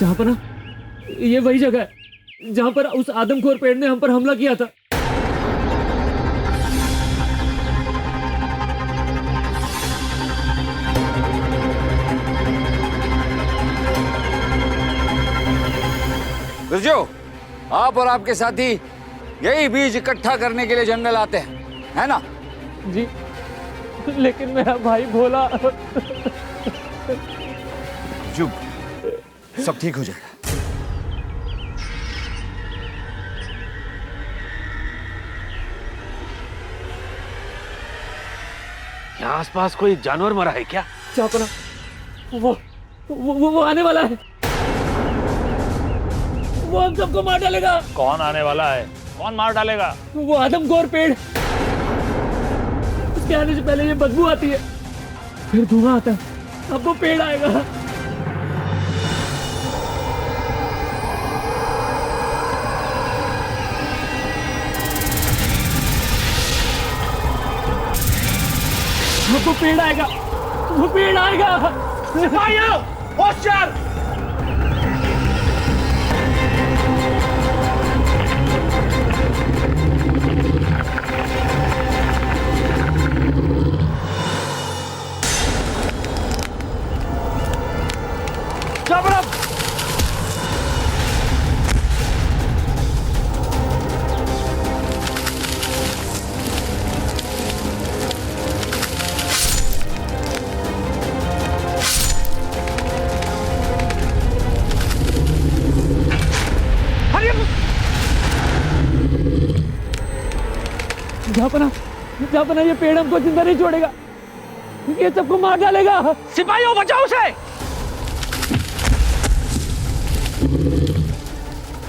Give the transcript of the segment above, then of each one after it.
जहाँ पर ना, ये वही जगह है जहाँ पर उस आदमखोर पेड़ ने हम पर हमला किया था। बिरजू, आप और आपके साथी यही बीज इकट्ठा करने के लिए जंगल आते हैं, है ना? जी, लेकिन मेरा भाई भोला। चुप, सब ठीक हो जाएगा। यहाँ आसपास कोई जानवर मरा है क्या? चापना, वो आने वाला है। वो हम सबको मार डालेगा। कौन आने वाला है? कौन मार डालेगा? वो आदमखोर पेड़। उसके आने से पहले ये बदबू आती है, फिर धुआं आता है, अब वो पेड़ आएगा। अब वो पेड़ आएगा, वो पेड़ आएगा। सिपाहियों, होशियार! जापना, ये पेड़ हमको जिंदा नहीं छोड़ेगा, ये सबको मार डालेगा। सिपाहियों, बचाओ उसे!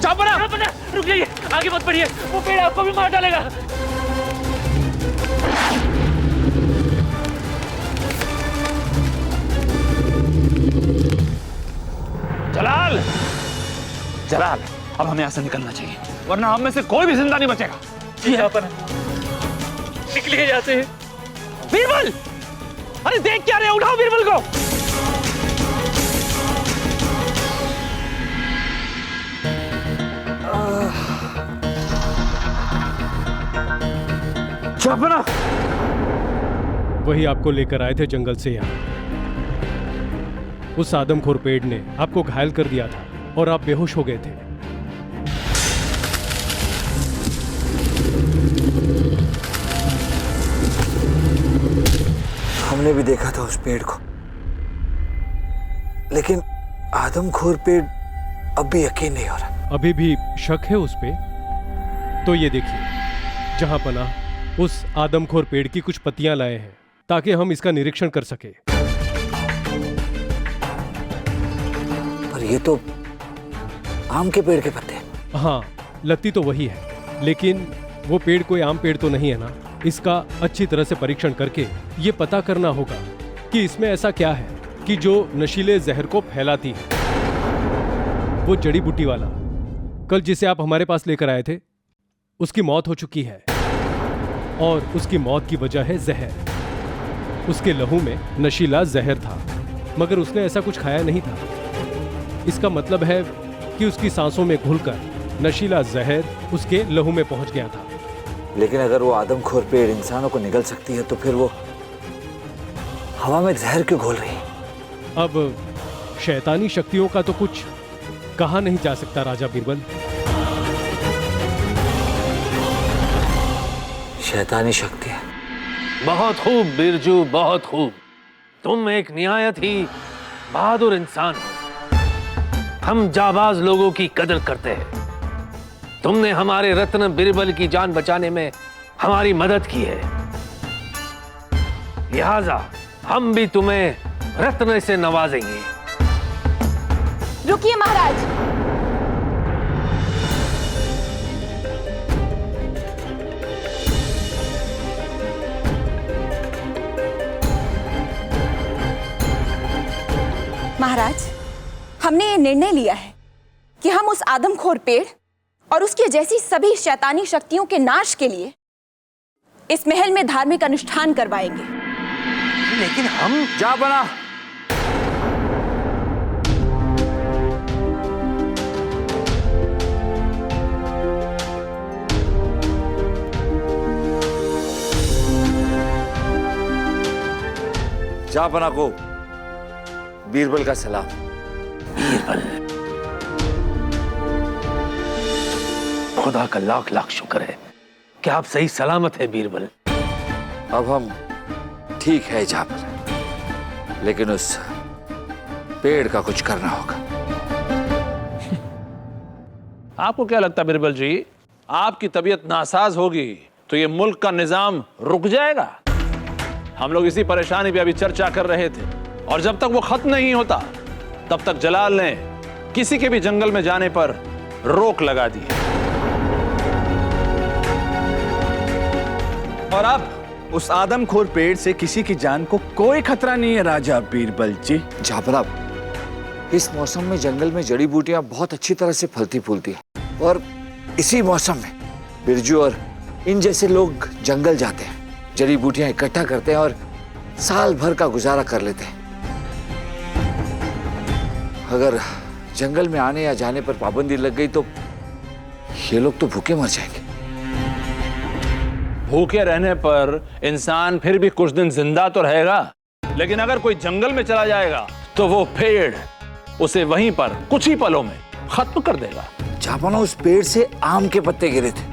जापना, रुक जाइए, आगे मत बढ़िए, वो पेड़ आपको भी मार डालेगा। जलाल! जलाल, अब हमें यहाँ से निकलना चाहिए, वरना हम में से कोई भी जिंदा नहीं बचेगा। जी जापना, निकलिए यहाँ से। बीरबल! अरे देख क्या रहे हो? उठाओ बीरबल को! जापना! वही आपको लेकर आए थे जंगल से यहाँ। उस आदमखोर पेड़ ने आपको घायल कर दिया था और आप बेहोश हो गए थे। हमने भी देखा था उस पेड़ को, लेकिन आदमखोर पेड़ अब भी यकीन नहीं हो रहा। अभी भी शक है उस पे? तो ये देखिए, जहां पनाह उस आदमखोर पेड़ की कुछ पत्तियां लाए हैं ताकि हम इसका निरीक्षण कर सके। पर ये तो आम के पेड़ के पत्ते हैं। हाँ, लत्ती तो वही है, लेकिन वो पेड़ कोई आम पेड़ तो नहीं है ना। इसका अच्छी तरह से परीक्षण करके ये पता करना होगा कि इसमें ऐसा क्या है कि जो नशीले जहर को फैलाती है। वो जड़ी बूटी वाला कल जिसे आप हमारे पास लेकर आए थे, उसकी मौत हो चुकी है और उसकी मौत की वजह है जहर। उसके लहू में नशीला जहर था, मगर उसने ऐसा कुछ खाया नहीं था। इसका मतलब है कि उसकी सांसों में घुलकर नशीला जहर उसके लहू में पहुंच गया था। लेकिन अगर वो आदमखोर पेड़ इंसानों को निगल सकती है, तो फिर वो हवा में जहर क्यों घोल रही है? अब शैतानी शक्तियों का तो कुछ कहा नहीं जा सकता राजा बीरबल। शैतानी शक्तियां? बहुत खूब बिरजू, बहुत खूब। तुम एक निहायत ही बहादुर इंसान हो। हम जाबाज लोगों की कदर करते हैं। तुमने हमारे रत्न बिरबल की जान बचाने में हमारी मदद की है, लिहाजा हम भी तुम्हें रत्न से नवाजेंगे। रुकिए महाराज। महाराज, हमने ये निर्णय लिया है कि हम उस आदमखोर पेड़ और उसके जैसी सभी शैतानी शक्तियों के नाश के लिए इस महल में धार्मिक अनुष्ठान करवाएंगे। लेकिन हम जा बना। जापना को बीरबल का सलाम। बीरबल, खुदा का लाख लाख शुक्र है कि आप सही सलामत है बीरबल। अब हम ठीक है जापना, लेकिन उस पेड़ का कुछ करना होगा। आपको क्या लगता है बीरबल जी, आपकी तबीयत नासाज होगी तो ये मुल्क का निजाम रुक जाएगा? हम लोग इसी परेशानी पे अभी चर्चा कर रहे थे, और जब तक वो खत्म नहीं होता तब तक जलाल ने किसी के भी जंगल में जाने पर रोक लगा दी। और अब उस आदमखोर पेड़ से किसी की जान को कोई खतरा नहीं है राजा बीरबल जी। जापना, इस मौसम में जंगल में जड़ी बूटियां बहुत अच्छी तरह से फलती फूलती हैं, और इसी मौसम में बिरजू और इन जैसे लोग जंगल जाते हैं, जड़ी बूटियां इकट्ठा करते हैं और साल भर का गुजारा कर लेते हैं। अगर जंगल में आने या जाने पर पाबंदी लग गई तो ये लोग तो भूखे मर जाएंगे। भूखे रहने पर इंसान फिर भी कुछ दिन जिंदा तो रहेगा, लेकिन अगर कोई जंगल में चला जाएगा तो वो पेड़ उसे वहीं पर कुछ ही पलों में खत्म कर देगा। जापाना, उस पेड़ से आम के पत्ते गिरे थे।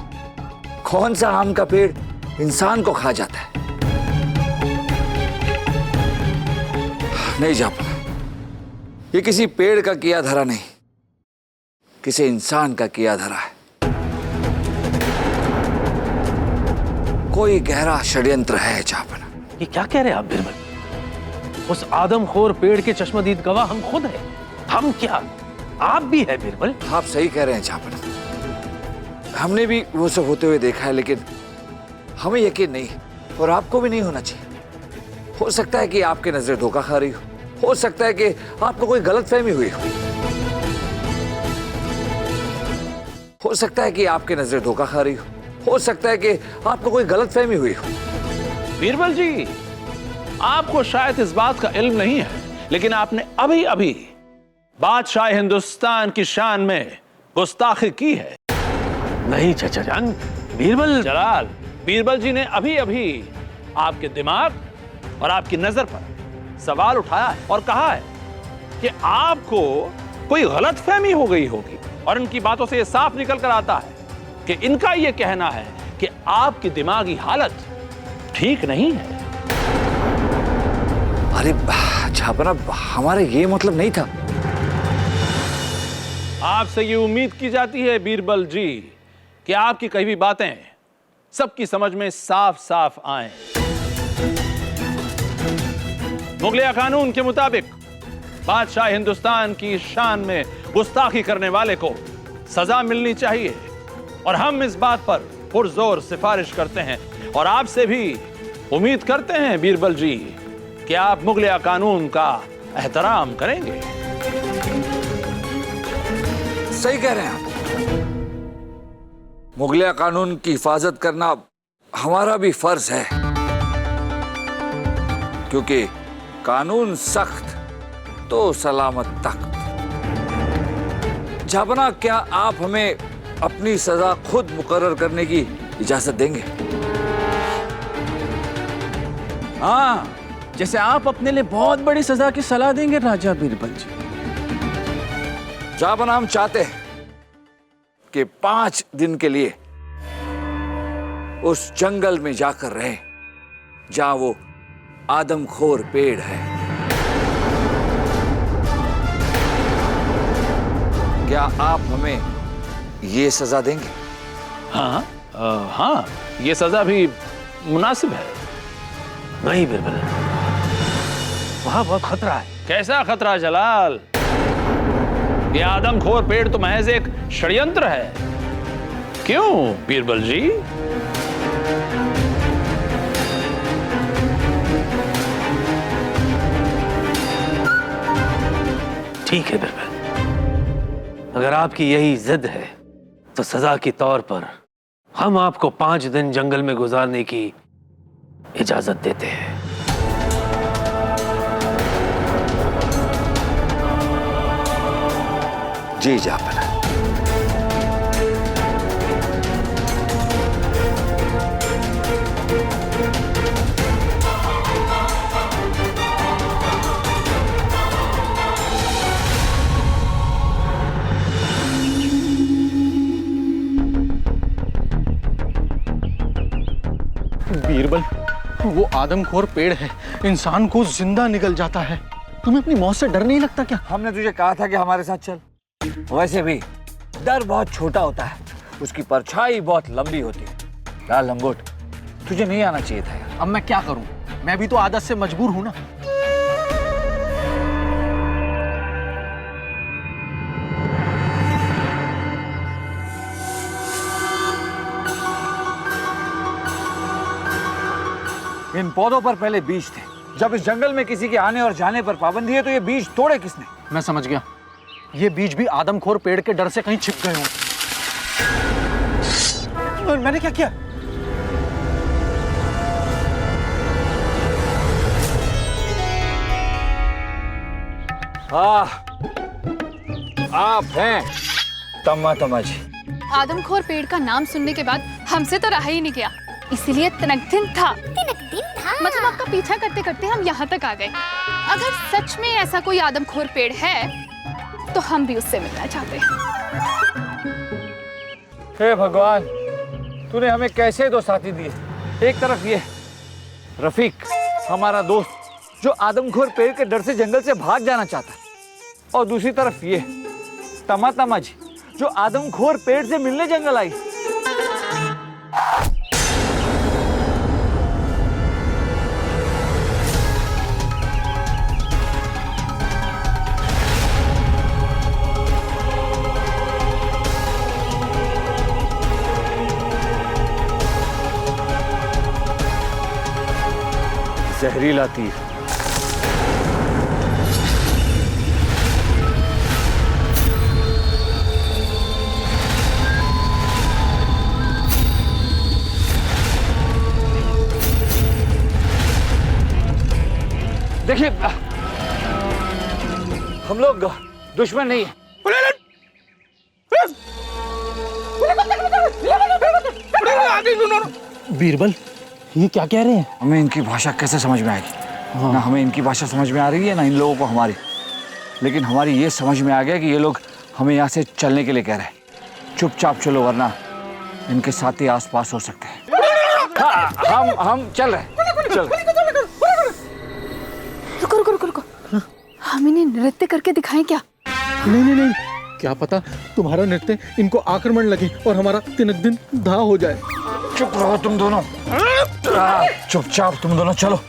कौन सा आम का पेड़ इंसान को खा जाता है? नहीं जापाना, ये किसी पेड़ का किया धरा नहीं, किसी इंसान का किया धरा है। कोई गहरा षड्यंत्र है जापाना। ये क्या कह रहे हैं आप बीरबल? उस आदमखोर पेड़ के चश्मदीद गवाह हम खुद हैं। हम क्या, आप भी है बीरबल। आप सही कह रहे हैं जापाना, हमने भी वो सब होते हुए देखा है, लेकिन हमें यकीन नहीं, और आपको भी नहीं होना चाहिए। हो सकता है कि आपके नजर धोखा खा रही हो सकता है कि आपको कोई गलतफहमी हुई हो सकता है कि आपके नजर धोखा खा रही हो सकता है कि आपको कोई गलतफहमी हुई हो। बीरबल जी, आपको शायद इस बात का इल्म नहीं है, लेकिन आपने अभी अभी बादशाह हिंदुस्तान की शान में गुस्ताखी की है। नहीं चाचा जान, बीरबल। जलाल, बीरबल जी ने अभी अभी आपके दिमाग और आपकी नजर पर सवाल उठाया है और कहा है कि आपको कोई गलतफहमी हो गई होगी, और इनकी बातों से यह साफ निकल कर आता है कि इनका यह कहना है कि आपकी दिमागी हालत ठीक नहीं है। अरे छापना, हमारा ये मतलब नहीं था। आपसे ये उम्मीद की जाती है बीरबल जी कि आपकी कही हुई बातें सबकी समझ में साफ साफ आए। मुगलिया कानून के मुताबिक बादशाह हिंदुस्तान की शान में गुस्ताखी करने वाले को सजा मिलनी चाहिए, और हम इस बात पर पुरजोर सिफारिश करते हैं और आपसे भी उम्मीद करते हैं बीरबल जी कि आप मुगलिया कानून का एहतराम करेंगे। सही कह रहे हैं आप। मुगलिया कानून की हिफाजत करना हमारा भी फर्ज है, क्योंकि कानून सख्त तो सलामत तख्त। जापना, क्या आप हमें अपनी सजा खुद मुकर्रर करने की इजाजत देंगे? हाँ, जैसे आप अपने लिए बहुत बड़ी सजा की सलाह देंगे राजा बीरबल जी। जापना, हम चाहते हैं कि 5 दिन के लिए उस जंगल में जाकर रहें जहां वो आदमखोर पेड़ है। क्या आप हमें ये सजा देंगे? हाँ, हाँ, ये सजा भी मुनासिब है। नहीं बीरबल, वहां बहुत खतरा है। कैसा खतरा जलाल? ये आदमखोर पेड़ तो महज एक षड्यंत्र है। क्यों बीरबल जी? ठीक है बीरबल, अगर आपकी यही जिद है तो सजा के तौर पर हम आपको 5 दिन जंगल में गुजारने की इजाजत देते हैं। जी जापना। वो आदमखोर पेड़ है, इंसान को जिंदा निगल जाता है। तुम्हें अपनी मौत से डर नहीं लगता क्या? हमने तुझे कहा था कि हमारे साथ चल। वैसे भी डर बहुत छोटा होता है, उसकी परछाई बहुत लंबी होती है। लाल लंगोट, तुझे नहीं आना चाहिए था यार। अब मैं क्या करूं? मैं भी तो आदत से मजबूर हूं ना। इन पौधों पर पहले बीज थे। जब इस जंगल में किसी के आने और जाने पर पाबंदी है तो ये बीज तोड़े किसने? मैं समझ गया, ये बीज भी आदमखोर पेड़ के डर से कहीं छिप गए हों। मैंने क्या किया? आप हैं तम्मा जी। आदमखोर पेड़ का नाम सुनने के बाद हमसे तो रहा ही नहीं गया, इसीलिए तनकदिन था। मतलब आपका पीछा करते करते हम यहाँ तक आ गए। अगर सच में ऐसा कोई आदमखोर पेड़ है तो हम भी उससे मिलना चाहते हैं। हे भगवान, तूने हमें कैसे दो साथी दिए। एक तरफ ये रफीक, हमारा दोस्त, जो आदमखोर पेड़ के डर से जंगल से भाग जाना चाहता है, और दूसरी तरफ ये तमा जी, जो आदमखोर पेड़ से मिलने जंगल आई। जहरीला तीर। देखिए, हम लोग दुश्मन नहीं है। बीरबल, ये क्या कह रहे हैं? हमें इनकी भाषा कैसे समझ में आएगी? ना हमें इनकी भाषा समझ में आ रही है, ना इन लोगों को हमारी। लेकिन हमारी ये समझ में आ गया कि ये लोग हमें यहाँ से चलने के लिए कह रहे हैं। चुपचाप चलो, वरना इनके साथी आसपास हो सकते हैं। हम चल रहे हैं। रुको। हम इन्हें नृत्य करके दिखाएं क्या? नहीं, क्या पता तुम्हारा नृत्य इनको आक्रमण लगे और हमारा तिनकदिन धा हो जाए। चुप रहो तुम दोनों। चुपचाप तुम दोनों चलो।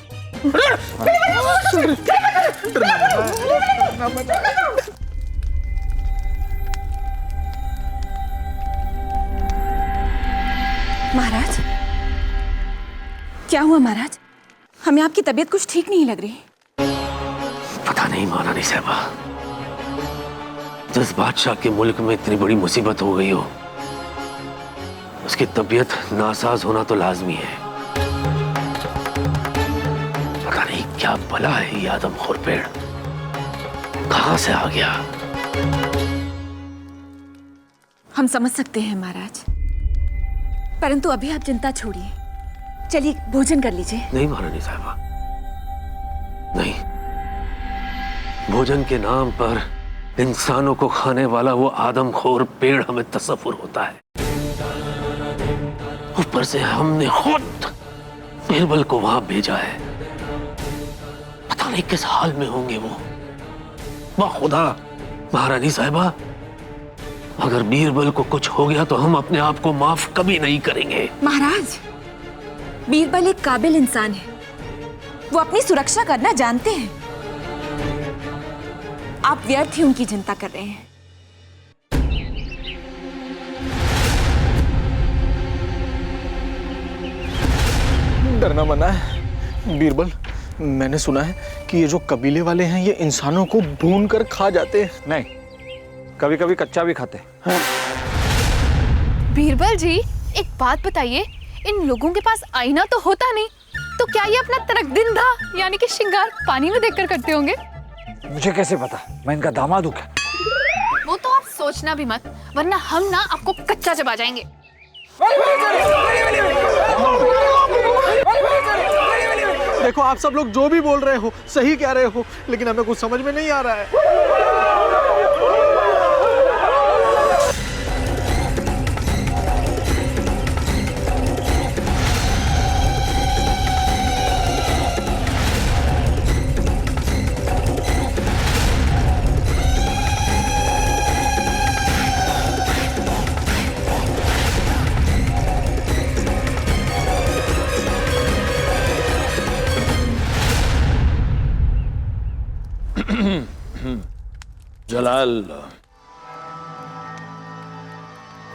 महाराज, क्या हुआ महाराज? हमें आपकी तबीयत कुछ ठीक नहीं लग रही। पता नहीं महारानी साहबा, जिस बादशाह के मुल्क में इतनी बड़ी मुसीबत हो गई हो, उसकी तबीयत नासाज होना तो लाजमी है। पता नहीं क्या भला है ये आदमखोर पेड़, कहां से आ गया। हम समझ सकते हैं महाराज, परंतु अभी आप चिंता छोड़िए। चलिए भोजन कर लीजिए। नहीं महारानी साहबा, नहीं। भोजन के नाम पर इंसानों को खाने वाला वो आदमखोर पेड़ हमें तसव्वुर होता है। ऊपर से हमने खुद बीरबल को वहां भेजा है। पता नहीं किस हाल में होंगे वो। वाह खुदा, महारानी साहिबा, अगर बीरबल को कुछ हो गया तो हम अपने आप को माफ कभी नहीं करेंगे। महाराज, बीरबल एक काबिल इंसान है, वो अपनी सुरक्षा करना जानते हैं। आप व्यर्थ ही उनकी चिंता कर रहे हैं। डरना मना है बीरबल। मैंने सुना है कि ये जो कबीले वाले हैं ये इंसानों को भून कर खा जाते हैं। नहीं, कभी कभी कच्चा भी खाते हैं। बीरबल जी, एक बात बताइए, इन लोगों के पास आईना तो होता नहीं, तो क्या ये अपना तनकदिन धा यानी कि श्रृंगार पानी में देखकर करते होंगे? मुझे कैसे पता? मैं इनका दामाद हूँ क्या? वो तो आप सोचना भी मत, वरना हम ना आपको कच्चा चबा जाएंगे। देखो, आप सब लोग जो भी बोल रहे हो सही कह रहे हो, लेकिन हमें कुछ समझ में नहीं आ रहा है। जलाल,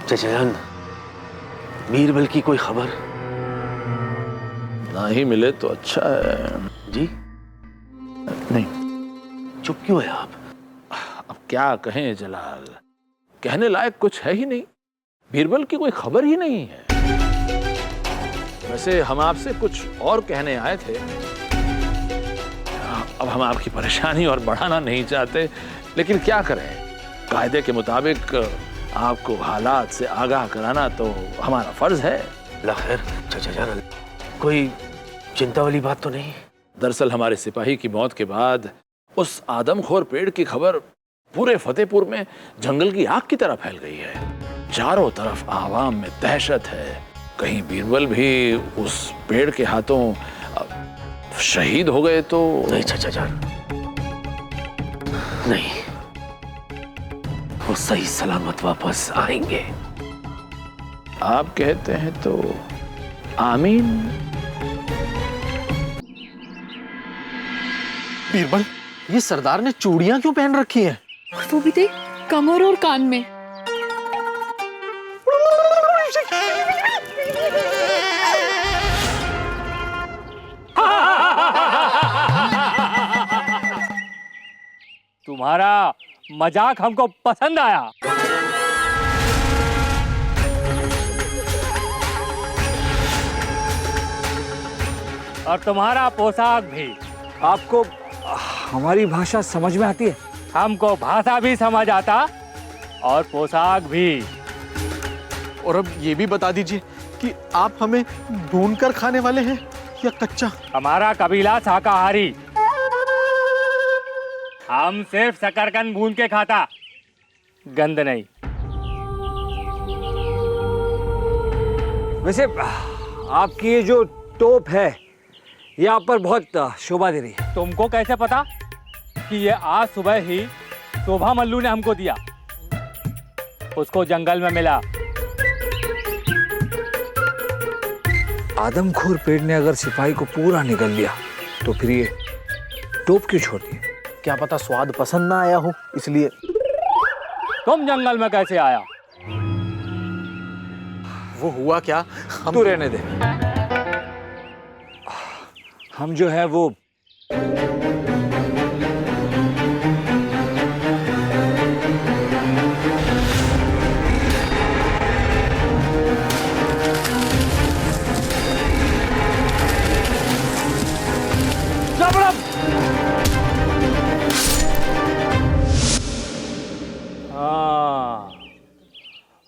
चाचा जान, बीरबल की कोई खबर? ना ही मिले तो अच्छा है। जी नहीं, चुप क्यों है आप? अब क्या कहें जलाल, कहने लायक कुछ है ही नहीं। बीरबल की कोई खबर ही नहीं है। वैसे हम आपसे कुछ और कहने आए थे। अब हम आपकी परेशानी और बढ़ाना नहीं चाहते, लेकिन क्या करें, कायदे के मुताबिक आपको हालात से आगाह कराना तो हमारा फर्ज है। खैर चाचा जान, कोई चिंता वाली बात तो नहीं? दरअसल हमारे सिपाही की मौत के बाद उस आदमखोर पेड़ की खबर पूरे फतेहपुर में जंगल की आग की तरह फैल गई है। चारों तरफ आवाम में दहशत है। कहीं बीरबल भी उस पेड़ के हाथों शहीद हो गए तो। नहीं चाचा जान, नहीं, वो सही सलामत वापस आएंगे। आप कहते हैं तो आमीन। बीरबल, ये सरदार ने चूड़ियां क्यों पहन रखी हैं? वो भी देख, कमर और कान में। तुम्हारा मजाक हमको पसंद आया। और तुम्हारा पोशाक भी। आपको हमारी भाषा समझ में आती है? हमको भाषा भी समझ आता और पोशाक भी। और अब ये भी बता दीजिए कि आप हमें भून कर खाने वाले हैं या कच्चा? हमारा कबीला शाकाहारी। हम सिर्फ शकरकंद भून के खाता, गंद नहीं। वैसे आपकी ये जो टोप है ये आप पर बहुत शोभा दे रही है। तुमको कैसे पता कि ये आज सुबह ही शोभा मल्लू ने हमको दिया? उसको जंगल में मिला। आदमखोर पेड़ ने अगर सिपाही को पूरा निगल लिया तो फिर ये टोप क्यों छोड़ दी? क्या पता स्वाद पसंद ना आया हो, इसलिए। तुम जंगल में कैसे आया? वो हुआ क्या, तू रहने दे। हम जो है वो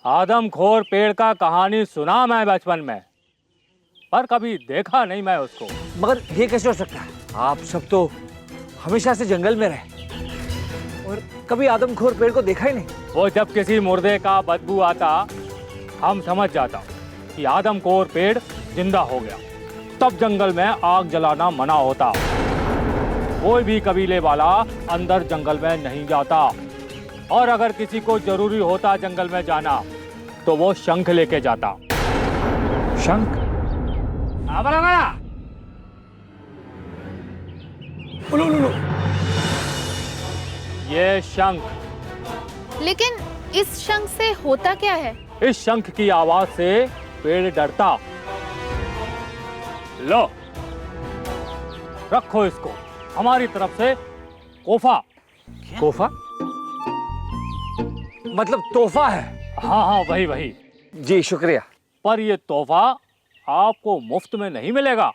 आदमखोर पेड़ का कहानी सुना मैं बचपन में, पर कभी देखा नहीं मैं उसको। मगर ये कैसे हो सकता है? आप सब तो हमेशा से जंगल में रहे और कभी आदमखोर पेड़ को देखा ही नहीं। वो जब किसी मुर्दे का बदबू आता हम समझ जाता कि आदमखोर पेड़ जिंदा हो गया। तब जंगल में आग जलाना मना होता। कोई भी कबीले वाला अंदर जंगल में नहीं जाता, और अगर किसी को जरूरी होता जंगल में जाना तो वो शंख लेके जाता। शंख? ये शंख। लेकिन इस शंख से होता क्या है? इस शंख की आवाज से पेड़ डरता। लो, रखो इसको, हमारी तरफ से कोफा। कोफा मतलब तोहफा है? हाँ हाँ, वही वही। जी शुक्रिया। पर ये तोहफा आपको मुफ्त में नहीं मिलेगा।